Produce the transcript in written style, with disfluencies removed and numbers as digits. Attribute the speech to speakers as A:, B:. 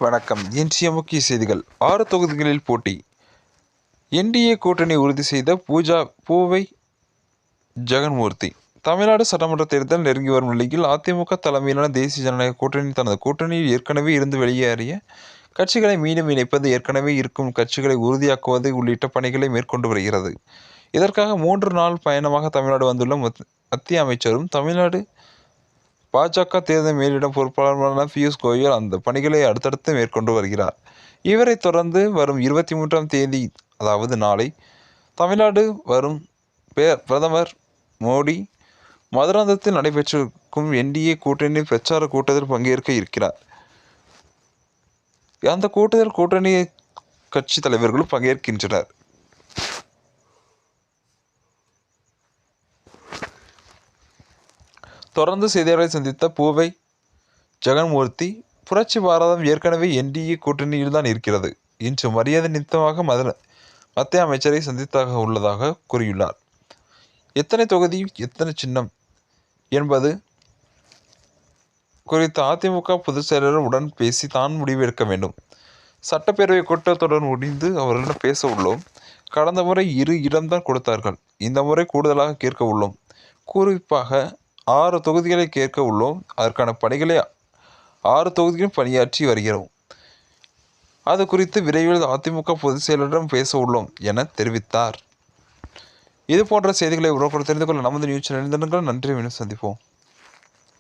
A: வணக்கம். இன்றைய முக்கிய செய்திகள். 6 தொகுதிகளில் போட்டி. என்டிஏ கூட்டணி உறுதி செய்த பூவை ஜெகன்மூர்த்தி. தமிழ்நாடு சட்டமன்ற தேர்தல் நெருங்கி வரும் நிலையில் அதிமுக தலைமையிலான தேசிய ஜனநாயக கூட்டணி தனது கூட்டணியில் ஏற்கனவே இருந்து வெளியேறிய கட்சிகளை மீண்டும் இணைப்பது, ஏற்கனவே இருக்கும் கட்சிகளை உறுதியாக்குவது உள்ளிட்ட பணிகளை மேற்கொண்டு வருகிறது. இதற்காக 3 நாள் பயணமாக தமிழ்நாடு வந்துள்ள மத்திய அமைச்சரும் தமிழ்நாடு பாஜக தேர்தல் மேலிடம் பொறுப்பாளரான பியூஷ் கோயல் அந்த பணிகளை அடுத்தடுத்து மேற்கொண்டு வருகிறார். இவரை தொடர்ந்து வரும் 23ஆம் தேதி, அதாவது நாளை, தமிழ்நாடு வரும் பிரதமர் மோடி மதுராந்தகத்தில் நடைபெற்றிருக்கும் என்டிஏ கூட்டணி பிரச்சார கூட்டத்தில் பங்கேற்க இருக்கிறார். அந்த கூட்டத்தில் கூட்டணி கட்சி தலைவர்களும் பங்கேற்கின்றனர். தொடர்ந்து செய்தியாளர்களை சந்தித்த பூவை ஜெகன்மூர்த்தி, புரட்சி பாரதம் ஏற்கனவே என்டிஏ கூட்டணியில் தான் இருக்கிறது. இன்று மரியாதை நிமித்தமாக மத்திய அமைச்சரை சந்தித்தாக உள்ளதாக கூறியுள்ளார். எத்தனை தொகுதி, எத்தனை சின்னம் என்பது குறித்து அதிமுக பொதுச் செயலாளர் உடன் பேசி தான் முடிவெடுக்க வேண்டும். சட்டப்பேரவை கூட்டத்தொடர் முடிந்து அவர்களிடம் பேச உள்ளோம். கடந்த முறை 2 இடம்தான் கொடுத்தார்கள். இந்த முறை கூடுதலாக கேட்க உள்ளோம். குறிப்பாக 6 தொகுதிகளை கேட்க உள்ளோம். அதற்கான பணிகளை 6 தொகுதிகளும் பணியாற்றி வருகிறோம். அது குறித்து விரைவில் அதிமுக பொதுச் செயலரிடம் பேச உள்ளோம் என தெரிவித்தார். இது போன்ற செய்திகளை உடனுக்குடன் தெரிந்து கொள்ள நமது நியூஸ் சேனலில் நன்றி. மீண்டும் சந்திப்போம்.